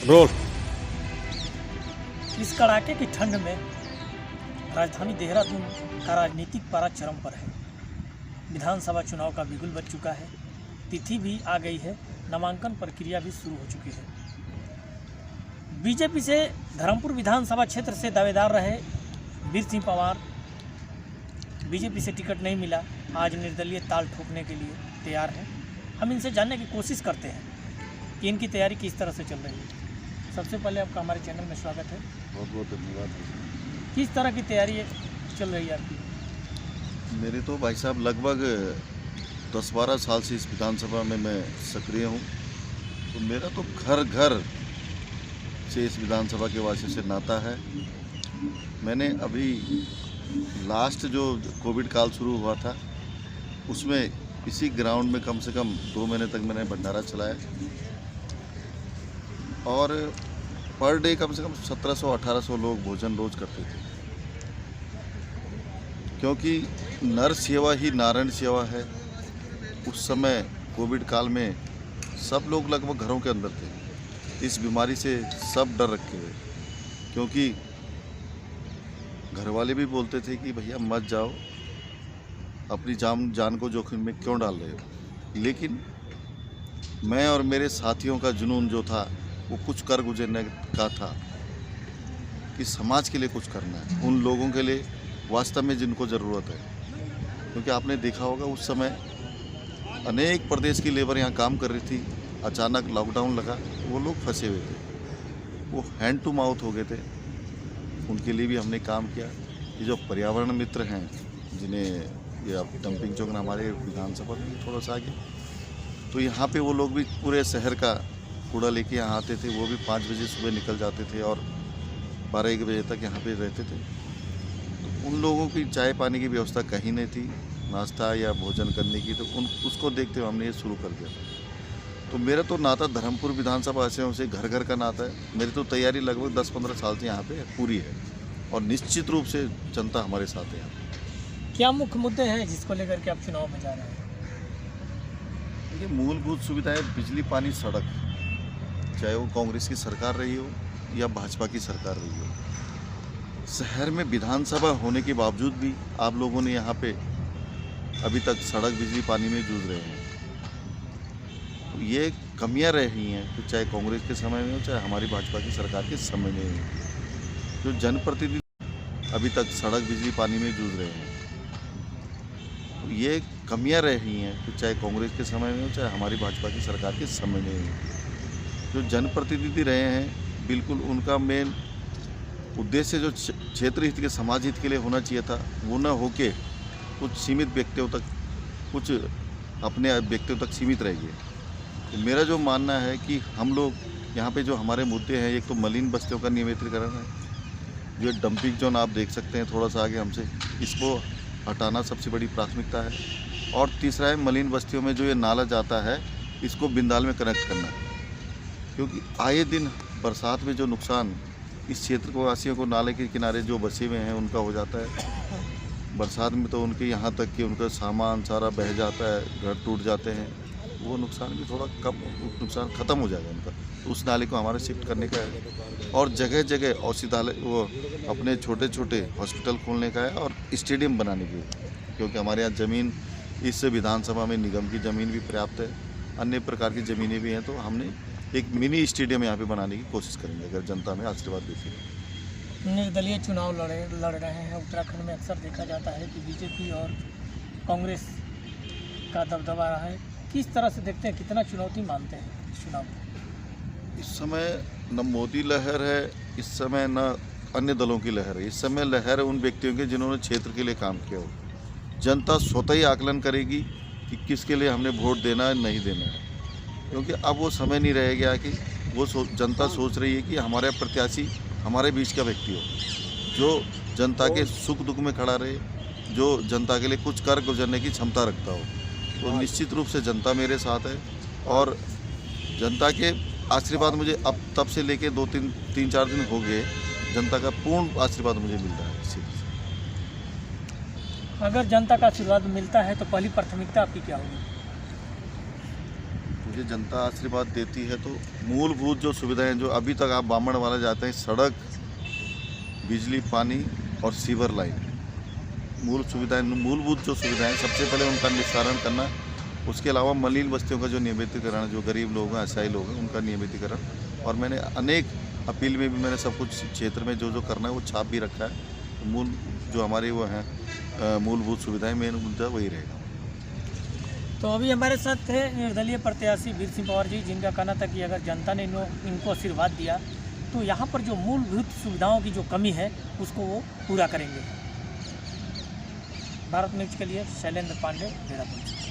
Role. इस कड़ाके की ठंड में राजधानी देहरादून का राजनीतिक पारा चरम पर है। विधानसभा चुनाव का बिगुल बज चुका है, तिथि भी आ गई है, नामांकन प्रक्रिया भी शुरू हो चुकी है। बीजेपी से धर्मपुर विधानसभा क्षेत्र से दावेदार रहे वीर सिंह पंवार, बीजेपी से टिकट नहीं मिला, आज निर्दलीय ताल ठोकने के लिए तैयार हैं। हम इनसे जानने की कोशिश करते हैं कि इनकी तैयारी किस तरह से चल रही है। सबसे पहले आपका हमारे चैनल में स्वागत है। बहुत बहुत धन्यवाद। किस तरह की तैयारी चल रही है आपकी? मेरे तो भाई साहब लगभग 10-12 साल से इस विधानसभा में मैं सक्रिय हूँ, तो मेरा तो घर घर से इस विधानसभा के वासी से नाता है। मैंने अभी लास्ट जो कोविड काल शुरू हुआ था उसमें इसी ग्राउंड में कम से कम 2 महीने तक मैंने भंडारा चलाया और पर डे कम से कम 1700-1800 लोग भोजन रोज करते थे, क्योंकि नर सेवा ही नारायण सेवा है। उस समय कोविड काल में सब लोग लगभग घरों के अंदर थे, इस बीमारी से सब डर रखे हुए, क्योंकि घर वाले भी बोलते थे कि भैया मत जाओ, अपनी जान को जोखिम में क्यों डाल रहे हो। लेकिन मैं और मेरे साथियों का जुनून जो था वो कुछ कर गुजरने का था कि समाज के लिए कुछ करना है, उन लोगों के लिए वास्तव में जिनको ज़रूरत है। क्योंकि आपने देखा होगा उस समय अनेक प्रदेश की लेबर यहाँ काम कर रही थी, अचानक लॉकडाउन लगा, वो लोग फंसे हुए थे, वो हैंड टू माउथ हो गए थे। उनके लिए भी हमने काम किया। ये जो पर्यावरण मित्र हैं जिन्हें ये अब डंपिंग चौक हमारे विधानसभा में थोड़ा सा आगे, तो यहाँ पे वो लोग भी पूरे शहर का कूड़ा लेके यहाँ आते थे। वो भी 5 बजे सुबह निकल जाते थे और 12-1 बजे तक यहाँ पे रहते थे। तो उन लोगों की चाय पानी की व्यवस्था कहीं नहीं थी, नाश्ता या भोजन करने की, तो उसको देखते हुए हमने ये शुरू कर दिया। तो मेरा तो नाता धर्मपुर विधानसभा वासियों से घर घर का नाता है। मेरी तो तैयारी लगभग 10-15 साल से यहाँ पे पूरी है और निश्चित रूप से जनता हमारे साथ है यहाँ। क्या मुख्य मुद्दे हैं जिसको लेकर के आप चुनाव में जा रहे हैं? देखिए, मूलभूत सुविधाएं, बिजली, पानी, सड़क, चाहे वो कांग्रेस की सरकार रही हो या भाजपा की सरकार रही हो, शहर में विधानसभा होने के बावजूद भी आप लोगों ने यहाँ पे अभी तक सड़क, बिजली, पानी में जूझ रहे हैं। तो ये कमियां रही हैं, तो चाहे कांग्रेस के समय में हो चाहे हमारी भाजपा की सरकार के समय में हो। जो जनप्रतिनिधि अभी तक सड़क, बिजली, पानी में जूझ रहे हैं, तो ये कमियां रही हैं, तो चाहे कांग्रेस के समय में हो चाहे हमारी भाजपा की सरकार के समय में हो। जो जनप्रतिनिधि रहे हैं, बिल्कुल उनका मेन उद्देश्य जो क्षेत्र हित के, समाज हित के लिए होना चाहिए था, वो न होके कुछ सीमित व्यक्तियों तक, कुछ अपने व्यक्तियों तक सीमित रह गए। तो मेरा जो मानना है कि हम लोग यहाँ पे जो हमारे मुद्दे हैं, एक तो मलिन बस्तियों का नियमितीकरण है, जो डंपिंग जोन आप देख सकते हैं थोड़ा सा आगे हमसे, इसको हटाना सबसे बड़ी प्राथमिकता है। और तीसरा है मलिन बस्तियों में जो ये नाला जाता है, इसको बिंदाल में कनेक्ट करना, क्योंकि आए दिन बरसात में जो नुकसान इस क्षेत्र को वासियों को नाले के किनारे जो बसे हुए हैं उनका हो जाता है। बरसात में तो उनके यहाँ तक कि उनका सामान सारा बह जाता है, घर टूट जाते हैं, वो नुकसान भी थोड़ा कम, नुकसान ख़त्म हो जाएगा उनका। तो उस नाले को हमारे शिफ्ट करने का है और जगह जगह औषधालय, वो अपने छोटे छोटे हॉस्पिटल खोलने का है और स्टेडियम बनाने की है, क्योंकि हमारे यहाँ ज़मीन, इस विधानसभा में निगम की ज़मीन भी पर्याप्त है, अन्य प्रकार की ज़मीनें भी हैं। तो हमने एक मिनी स्टेडियम यहाँ पे बनाने की कोशिश करेंगे अगर जनता में आशीर्वाद देती है। निर्दलीय चुनाव लड़ रहे हैं। उत्तराखंड में अक्सर देखा जाता है कि बीजेपी और कांग्रेस का दबदबा रहा है। किस तरह से देखते हैं, कितना चुनौती मानते हैं इस चुनाव को? इस समय न मोदी लहर है, इस समय न अन्य दलों की लहर है। इस समय लहर है उन व्यक्तियों की जिन्होंने क्षेत्र के लिए काम किया हो। जनता स्वतः ही आकलन करेगी कि किसके लिए हमने वोट देना है, नहीं देना है, क्योंकि अब वो समय नहीं रह गया कि वो जनता सोच रही है कि हमारा प्रत्याशी हमारे बीच का व्यक्ति हो, जो जनता के सुख दुख में खड़ा रहे, जो जनता के लिए कुछ कर गुजरने की क्षमता रखता हो। तो निश्चित रूप से जनता मेरे साथ है और जनता के आशीर्वाद मुझे अब तब से लेके 2-3-4 दिन हो गए, जनता का पूर्ण आशीर्वाद मुझे मिल रहा है। अगर जनता का आशीर्वाद मिलता है तो पहली प्राथमिकता आपकी क्या होगी? मुझे जनता आशीर्वाद देती है तो मूलभूत जो सुविधाएं जो अभी तक आप बामण वाला जाते हैं, सड़क, बिजली, पानी और सीवर लाइन, मूलभूत जो सुविधाएं, सबसे पहले उनका निस्तारण करना। उसके अलावा मलिन बस्तियों का जो नियमितीकरण, जो गरीब लोग हैं, असहाय लोग हैं, उनका नियमितीकरण। और मैंने अनेक अपील में भी मैंने सब कुछ क्षेत्र में जो जो करना है वो छाप भी रखा है। मूल जो हमारी वो हैं मूलभूत सुविधाएं, मेन मुद्दा वही रहेगा। तो अभी हमारे साथ थे निर्दलीय प्रत्याशी वीर सिंह पवार जी, जिनका कहना था कि अगर जनता ने इनको आशीर्वाद दिया तो यहाँ पर जो मूलभूत सुविधाओं की जो कमी है उसको वो पूरा करेंगे। भारत न्यूज़ के लिए शैलेंद्र पांडे, देहरादून।